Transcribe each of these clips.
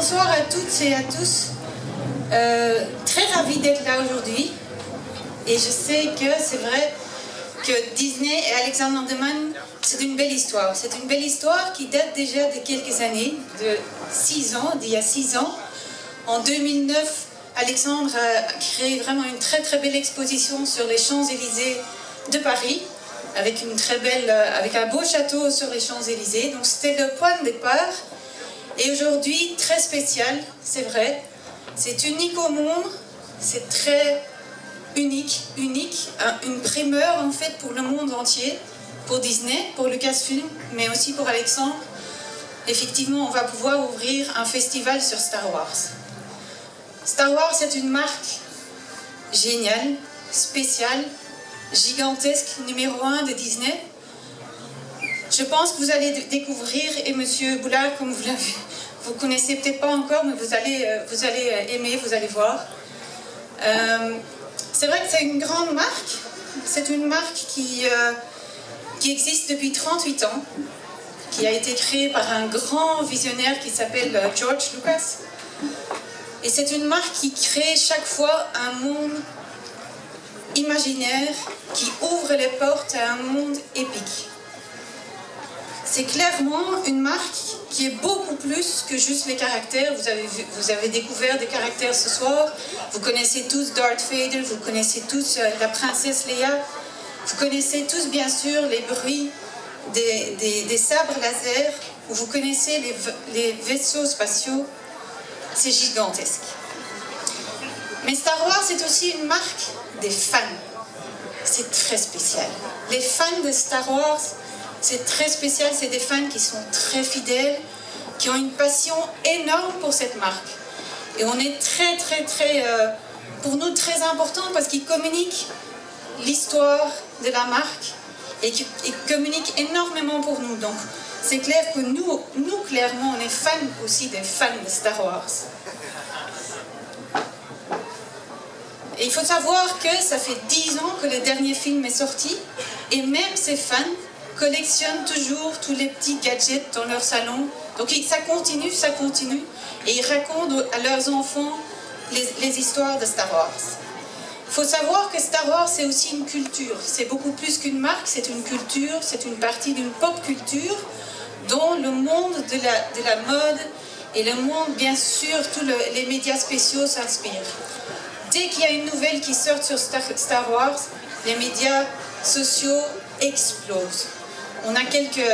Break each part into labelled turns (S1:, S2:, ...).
S1: bonsoir à toutes et à tous. Très ravie d'être là aujourd'hui. Et je sais que c'est vrai que Disney et Alexander Mann, c'est une belle histoire. C'est une belle histoire qui date déjà de quelques années, de 6 ans, d'il y a 6 ans. En 2009, Alexandre a créé vraiment une très très belle exposition sur les Champs-Élysées de Paris, avec un beau château sur les Champs-Élysées. Donc c'était le point de départ. Et aujourd'hui, très spécial, c'est vrai. C'est unique au monde, c'est très unique, une primeur en fait pour le monde entier, pour Disney, pour Lucasfilm, mais aussi pour Alexandre. Effectivement, on va pouvoir ouvrir un festival sur Star Wars. Star Wars, c'est une marque géniale, spéciale, gigantesque, numéro 1 de Disney. Je pense que vous allez découvrir, et Monsieur Boulard, comme vous connaissez peut-être pas encore, mais vous allez aimer, vous allez voir. C'est vrai que c'est une grande marque. C'est une marque qui existe depuis 38 ans, qui a été créée par un grand visionnaire qui s'appelle George Lucas. Et c'est une marque qui crée chaque fois un monde imaginaire, qui ouvre les portes à un monde épique. C'est clairement une marque qui est beaucoup plus que juste les caractères. Vous avez découvert des caractères ce soir. Vous connaissez tous Darth Vader, vous connaissez tous la princesse Leia. Vous connaissez tous bien sûr les bruits des sabres laser. Vous connaissez les vaisseaux spatiaux. C'est gigantesque. Mais Star Wars, c'est aussi une marque des fans. C'est très spécial. Les fans de Star Wars, c'est très spécial. C'est des fans qui sont très fidèles, qui ont une passion énorme pour cette marque. Et on est pour nous, très important parce qu'ils communiquent l'histoire de la marque et qu'ils communiquent énormément pour nous. Donc, c'est clair que nous, clairement, on est fans aussi des fans de Star Wars. Et il faut savoir que ça fait 10 ans que le dernier film est sorti, et même ces fans collectionnent toujours tous les petits gadgets dans leur salon. Donc ça continue, et ils racontent à leurs enfants les histoires de Star Wars. Il faut savoir que Star Wars, c'est aussi une culture. C'est beaucoup plus qu'une marque, c'est une culture, c'est une partie d'une pop culture dont le monde de la mode et le monde, bien sûr, tous les médias spéciaux s'inspirent. Dès qu'il y a une nouvelle qui sort sur Star Wars, les médias sociaux explosent. On a quelques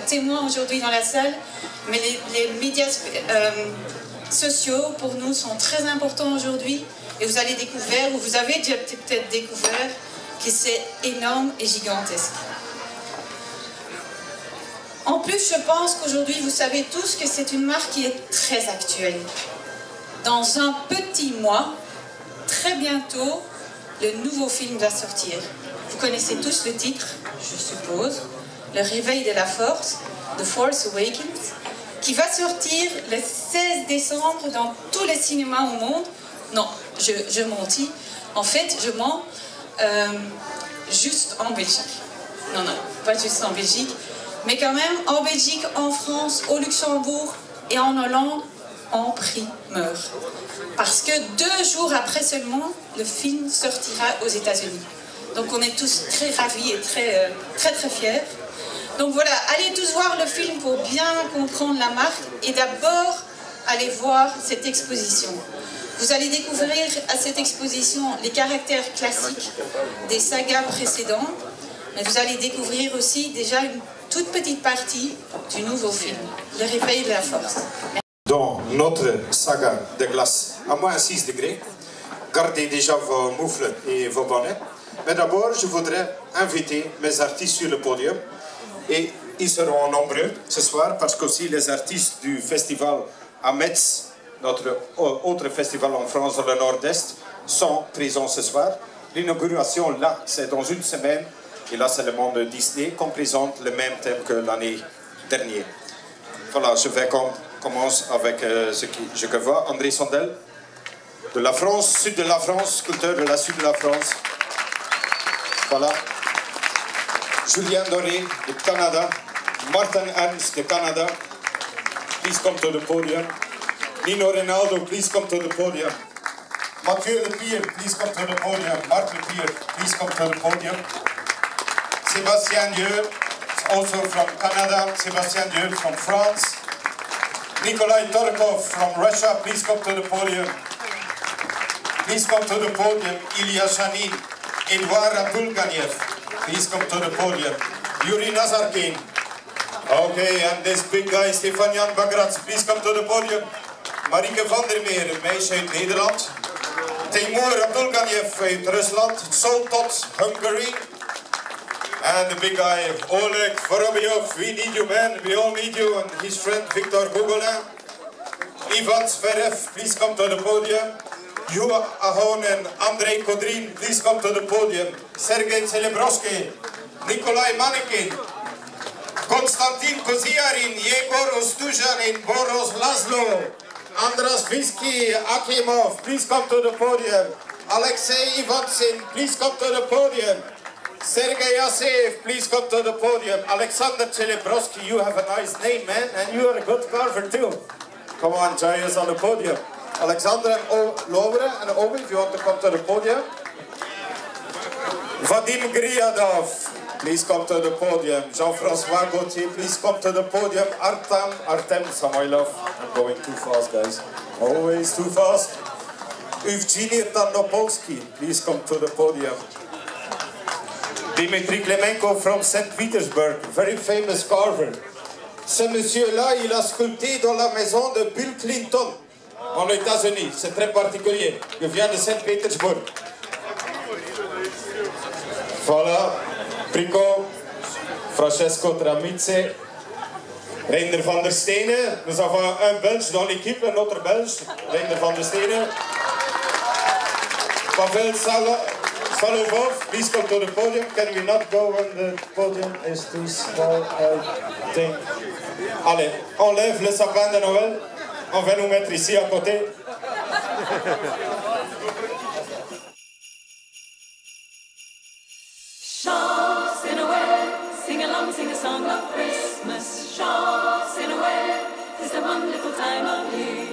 S1: témoins aujourd'hui dans la salle, mais les médias sociaux, pour nous, sont très importants aujourd'hui. Et vous allez découvrir, ou vous avez déjà peut-être découvert, que c'est énorme et gigantesque. En plus, je pense qu'aujourd'hui, vous savez tous que c'est une marque qui est très actuelle. Dans un petit mois, très bientôt, le nouveau film va sortir. Vous connaissez tous le titre, je suppose, Le Réveil de la Force, The Force Awakens, qui va sortir le 16 décembre dans tous les cinémas au monde. Non, je mentis. En fait, je mens juste en Belgique. Non, pas juste en Belgique, mais quand même en Belgique, en France, au Luxembourg et en Hollande, en primeur. Parce que 2 jours après seulement, le film sortira aux États-Unis. Donc on est tous très ravis et très fiers. Donc voilà, allez tous voir le film pour bien comprendre la marque et d'abord allez voir cette exposition. Vous allez découvrir à cette exposition les caractères classiques des sagas précédentes, mais vous allez découvrir aussi déjà une toute petite partie du nouveau film, Le Réveil de la Force.
S2: Dans notre saga de glace à moins 6 degrés, gardez déjà vos moufles et vos bonnets. Mais d'abord, je voudrais inviter mes artistes sur le podium. Et ils seront nombreux ce soir parce qu'aussi les artistes du festival à Metz, notre autre festival en France dans le Nord-Est, sont présents ce soir. L'inauguration, là, c'est dans 1 semaine. Et là, c'est le monde Disney qu'on présente le même thème que l'année dernière. Voilà, je commence avec ce que je vois. André Sondel, de la France, sud de la France, sculpteur de la sud de la France. Voilà. Julien Doré, du Canada. Martin Ernst, du Canada. please come to the podium. Nino Ronaldo, please come to the podium. Mathieu Lepierre, please come to the podium. Marc Lepierre, please come to the podium. Sébastien Dieu, also from Canada. Sébastien Dieu from France. Nikolai Torkov from Russia, please come to the podium. Please come to the podium. Ilya Shanin. Edouard Abdulganiev, please come to the podium. Yuri Nazarkin. Okay, and this big guy, Stefanian Bagrats, please come to the podium. Marieke van der Meer, een meisje uit Nederland. Timur Abdulganiev uit Rusland. Soltot, Hungary. And the big guy, Oleg Vorobyov, we need you, man. We all need you. And his friend, Victor Gogolin. Ivan Zverev, please come to the podium. Yuva Ahon and Andrei Kodrin, please come to the podium. Sergei Celebrovsky, Nikolai Manikin, Konstantin Koziarin, Yegor Ostuzhanin, Boros Laszlo, Andras Visky, Akimov, please come to the podium. Alexei Ivansin, please come to the podium. Sergei Aseev, please come to the podium. Alexander Celebrovsky, you have a nice name, man, and you are a good carver too. Come on, join us on the podium. Alexander and Lovre and Ovi, if you want to come to the podium. Vadim Griadov, please come to the podium. Jean-François Gauthier, please come to the podium. Artem Samoilov. I'm going too fast, guys. Always too fast. Evgeny Tarnopolsky, please come to the podium. Dimitri Klemenko from St. Petersburg, very famous carver. Ce monsieur-là, il a sculpté dans la maison de Bill Clinton. En États-Unis, c'est très particulier. Je viens de Saint-Pétersbourg. Voilà, Prico, Francesco Tramitze, Reinder van der Stenen. Nous avons un Belge dans l'équipe, un autre Belge, Reinder van der Stenen. Pavel Salovov, please come to the podium. Can we not go when the podium is too small, I think. Allez, on lève le sapin de Noël. On va nous mettre ici à côté.
S3: Chants in a way, sing along, sing a song of Christmas. Chants in a way, it's a wonderful time of year.